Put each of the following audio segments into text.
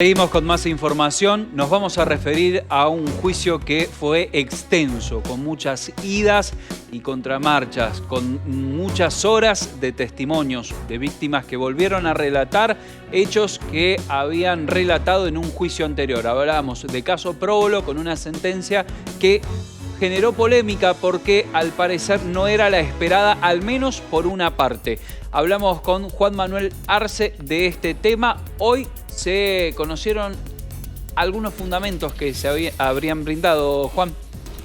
Seguimos con más información. Nos vamos a referir a un juicio que fue extenso, con muchas idas y contramarchas, con muchas horas de testimonios de víctimas que volvieron a relatar hechos que habían relatado en un juicio anterior. Hablamos de caso Próbolo, con una sentencia que generó polémica porque al parecer no era la esperada, al menos por una parte. Hablamos con Juan Manuel Arce de este tema. Hoy se conocieron algunos fundamentos que se habrían brindado, Juan.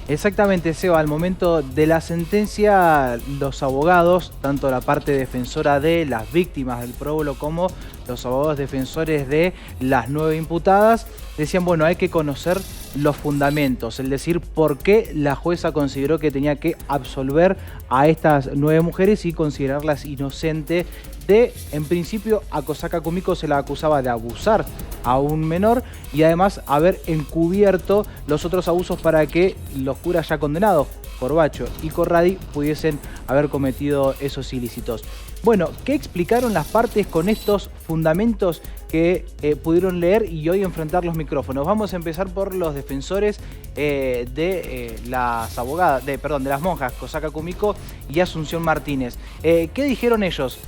Exactamente, Seba. Al momento de la sentencia, los abogados, tanto la parte defensora de las víctimas del próbolo como los abogados defensores de las 9 imputadas, decían, bueno, hay que conocer los fundamentos, es decir, por qué la jueza consideró que tenía que absolver a estas 9 mujeres y considerarlas inocentes de, en principio, a Cosaca Kumiko se la acusaba de abusar a un menor y además haber encubierto los otros abusos para que los curas ya condenados, Corbacho y Corradi, pudiesen haber cometido esos ilícitos. Bueno, ¿qué explicaron las partes con estos fundamentos que pudieron leer y hoy enfrentar los micrófonos? Vamos a empezar por los defensores de las monjas Cosaca Kumiko y Asunción Martínez. ¿Qué dijeron ellos?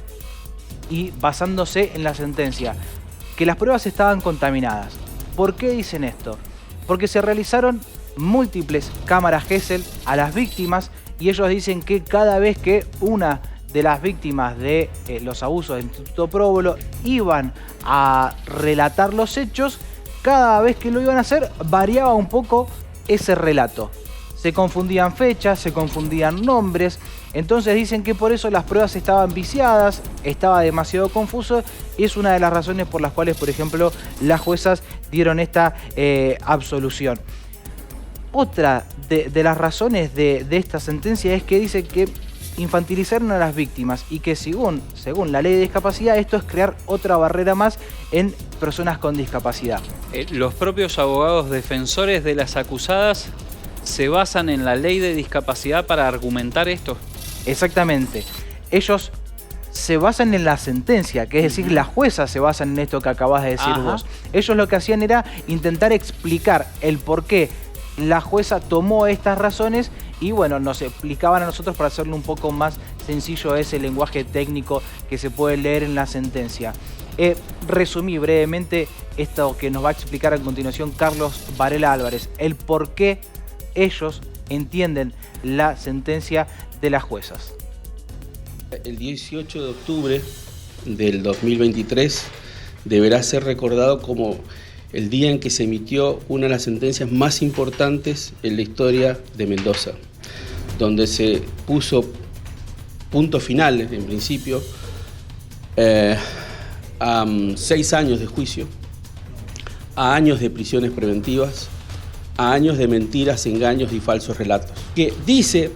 Y basándose en la sentencia, que las pruebas estaban contaminadas. ¿Por qué dicen esto? Porque se realizaron múltiples cámaras Gesell a las víctimas y ellos dicen que cada vez que una de las víctimas de los abusos del Instituto Próbolo iban a relatar los hechos, cada vez que lo iban a hacer variaba un poco ese relato. Se confundían fechas, se confundían nombres, entonces dicen que por eso las pruebas estaban viciadas, estaba demasiado confuso y es una de las razones por las cuales, por ejemplo, las juezas dieron esta absolución. Otra de las razones de esta sentencia es que dice que infantilizaron a las víctimas y que según la ley de discapacidad esto es crear otra barrera más en personas con discapacidad. Los propios abogados defensores de las acusadas se basan en la ley de discapacidad para argumentar esto. Exactamente. Ellos se basan en la sentencia, que es decir, las juezas se basan en esto que acabas de decir vos. Ellos lo que hacían era intentar explicar el por qué la jueza tomó estas razones y bueno, nos explicaban a nosotros para hacerlo un poco más sencillo ese lenguaje técnico que se puede leer en la sentencia. Resumí brevemente esto que nos va a explicar a continuación Carlos Varela Álvarez, el por qué ellos entienden la sentencia de las juezas. El 18 de octubre del 2023 deberá ser recordado como el día en que se emitió una de las sentencias más importantes en la historia de Mendoza, donde se puso punto final, en principio, a 6 años de juicio, a años de prisiones preventivas, a años de mentiras, engaños y falsos relatos. Que dice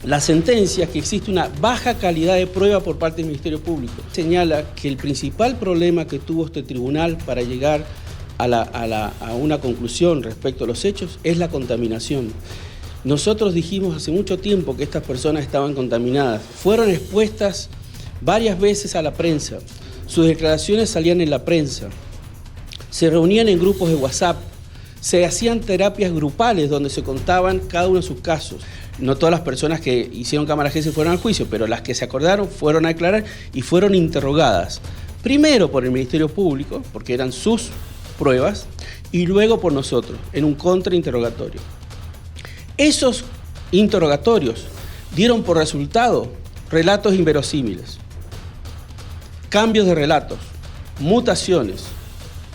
la sentencia que existe una baja calidad de prueba por parte del Ministerio Público. Señala que el principal problema que tuvo este tribunal para llegar a una conclusión respecto a los hechos es la contaminación. Nosotros dijimos hace mucho tiempo que estas personas estaban contaminadas. Fueron expuestas varias veces a la prensa. Sus declaraciones salían en la prensa. Se reunían en grupos de WhatsApp. Se hacían terapias grupales donde se contaban cada uno de sus casos. No todas las personas que hicieron cámara Gesell fueron al juicio, pero las que se acordaron fueron a declarar y fueron interrogadas. Primero por el Ministerio Público, porque eran sus pruebas, y luego por nosotros, en un contrainterrogatorio. Esos interrogatorios dieron por resultado relatos inverosímiles, cambios de relatos, mutaciones,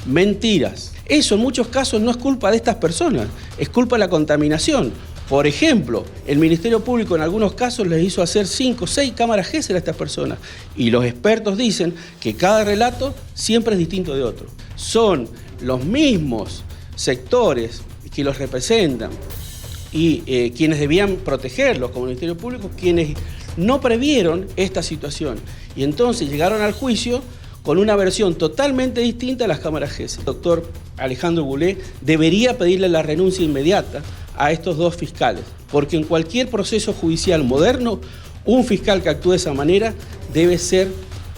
mentiras. Eso en muchos casos no es culpa de estas personas, es culpa de la contaminación. Por ejemplo, el Ministerio Público en algunos casos les hizo hacer 5 o 6 cámaras Gesell a estas personas y los expertos dicen que cada relato siempre es distinto de otro. Son los mismos sectores que los representan y quienes debían protegerlos como Ministerio Público, quienes no previeron esta situación y entonces llegaron al juicio con una versión totalmente distinta a las cámaras Gesell. El doctor Alejandro Bulé debería pedirle la renuncia inmediata a estos 2 fiscales, porque en cualquier proceso judicial moderno, un fiscal que actúe de esa manera debe ser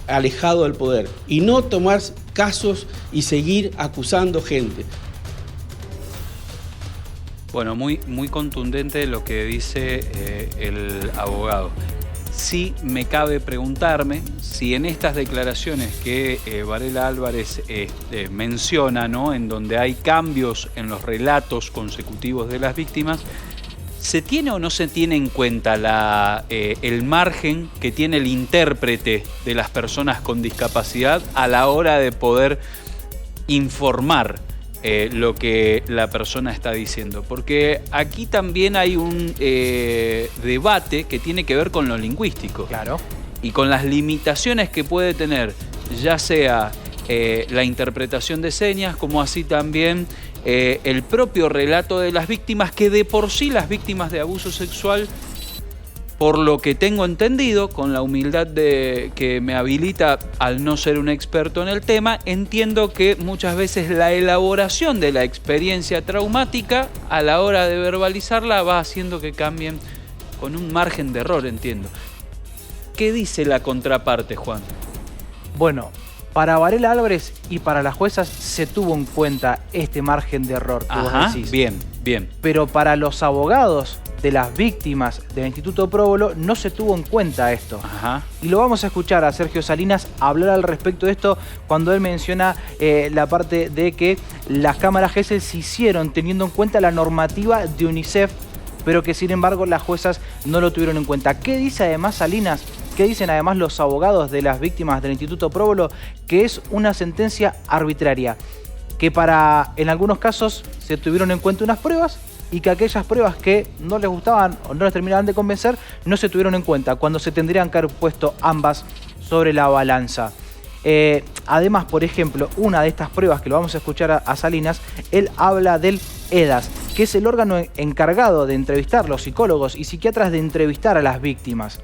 alejado del poder y no tomar casos y seguir acusando gente. Bueno, muy contundente lo que dice el abogado. Sí me cabe preguntarme si en estas declaraciones que Varela Álvarez menciona, ¿no?, en donde hay cambios en los relatos consecutivos de las víctimas, ¿se tiene o no se tiene en cuenta el margen que tiene el intérprete de las personas con discapacidad a la hora de poder informar lo que la persona está diciendo? Porque aquí también hay un debate que tiene que ver con lo lingüístico. Claro. Y con las limitaciones que puede tener, ya sea la interpretación de señas, como así también el propio relato de las víctimas, que de por sí las víctimas de abuso sexual, por lo que tengo entendido, con la humildad que me habilita al no ser un experto en el tema, entiendo que muchas veces la elaboración de la experiencia traumática a la hora de verbalizarla va haciendo que cambien con un margen de error, entiendo. ¿Qué dice la contraparte, Juan? Bueno, para Varela Álvarez y para las juezas se tuvo en cuenta este margen de error que vos decís. Bien. Pero para los abogados de las víctimas del Instituto Próbolo no se tuvo en cuenta esto. Ajá. Y lo vamos a escuchar a Sergio Salinas hablar al respecto de esto cuando él menciona la parte de que las cámaras Gesell se hicieron teniendo en cuenta la normativa de UNICEF, pero que sin embargo las juezas no lo tuvieron en cuenta. ¿Qué dice además Salinas? ¿Qué dicen además los abogados de las víctimas del Instituto Próbolo? Que es una sentencia arbitraria, que en algunos casos se tuvieron en cuenta unas pruebas y que aquellas pruebas que no les gustaban o no les terminaban de convencer no se tuvieron en cuenta, cuando se tendrían que haber puesto ambas sobre la balanza. Además, por ejemplo, una de estas pruebas que lo vamos a escuchar a Salinas, él habla del EDAS, que es el órgano encargado de entrevistar, los psicólogos y psiquiatras, de entrevistar a las víctimas.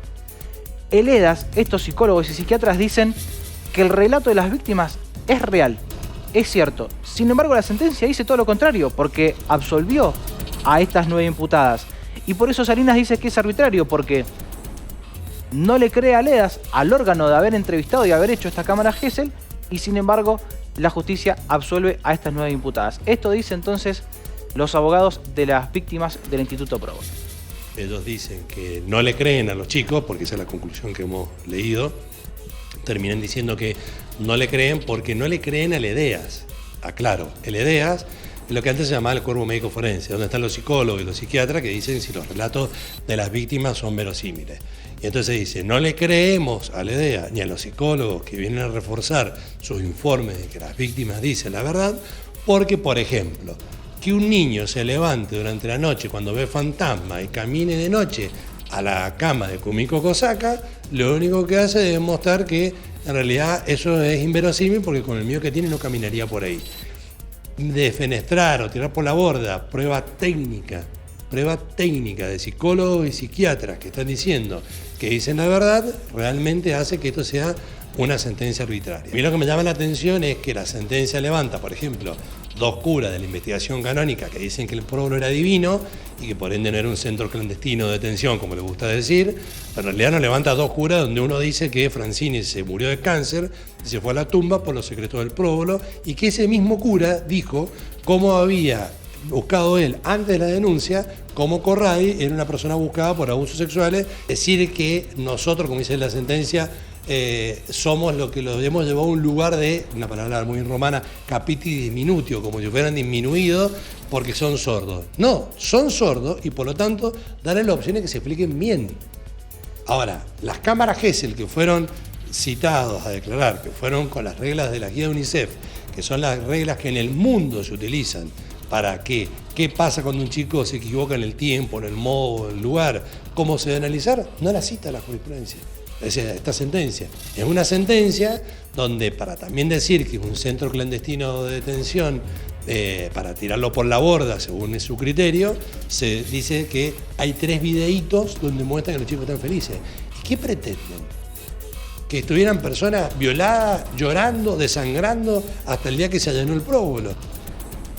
El EDAS, estos psicólogos y psiquiatras dicen que el relato de las víctimas es real, es cierto. Sin embargo, la sentencia dice todo lo contrario, porque absolvió a estas 9 imputadas. Y por eso Salinas dice que es arbitrario, porque no le cree al EDAS, al órgano de haber entrevistado y haber hecho esta cámara Gesell, y sin embargo la justicia absuelve a estas 9 imputadas. Esto dice entonces los abogados de las víctimas del Instituto Próbolo. Ellos dicen que no le creen a los chicos, porque esa es la conclusión que hemos leído. Terminan diciendo que no le creen porque no le creen al EDEAS. Aclaro, el EDEAS es lo que antes se llamaba el cuerpo médico forense, donde están los psicólogos y los psiquiatras que dicen si los relatos de las víctimas son verosímiles. Y entonces dice, no le creemos al EDEAS ni a los psicólogos que vienen a reforzar sus informes de que las víctimas dicen la verdad, porque, por ejemplo, que un niño se levante durante la noche cuando ve fantasma y camine de noche a la cama de Kumiko Kosaka, lo único que hace es demostrar que en realidad eso es inverosímil, porque con el miedo que tiene no caminaría por ahí. Defenestrar o tirar por la borda prueba técnica de psicólogos y psiquiatras que están diciendo que dicen la verdad, realmente hace que esto sea una sentencia arbitraria. A mí lo que me llama la atención es que la sentencia levanta, por ejemplo, 2 curas de la investigación canónica que dicen que el Próbolo era divino y que por ende no era un centro clandestino de detención, como le gusta decir, pero en realidad nos levanta 2 curas donde uno dice que Francini se murió de cáncer y se fue a la tumba por los secretos del Próbolo, y que ese mismo cura dijo cómo había buscado él antes de la denuncia, como Corradi era una persona buscada por abusos sexuales. Decir que nosotros, como dice la sentencia, somos lo que los hemos llevado a un lugar de, una palabra muy romana, capiti diminutio, como si fueran disminuidos porque son sordos. No, son sordos y por lo tanto darle la opción de que se expliquen bien. Ahora, las cámaras Gesell que fueron citados a declarar, que fueron con las reglas de la guía de UNICEF, que son las reglas que en el mundo se utilizan para qué pasa cuando un chico se equivoca en el tiempo, en el modo, en el lugar, cómo se debe analizar, no la cita la jurisprudencia. Esta sentencia es una sentencia donde, para también decir que es un centro clandestino de detención, para tirarlo por la borda según su criterio, se dice que hay 3 videitos donde muestran que los chicos están felices. ¿Y qué pretenden? Que estuvieran personas violadas, llorando, desangrando hasta el día que se allanó el Próbolo.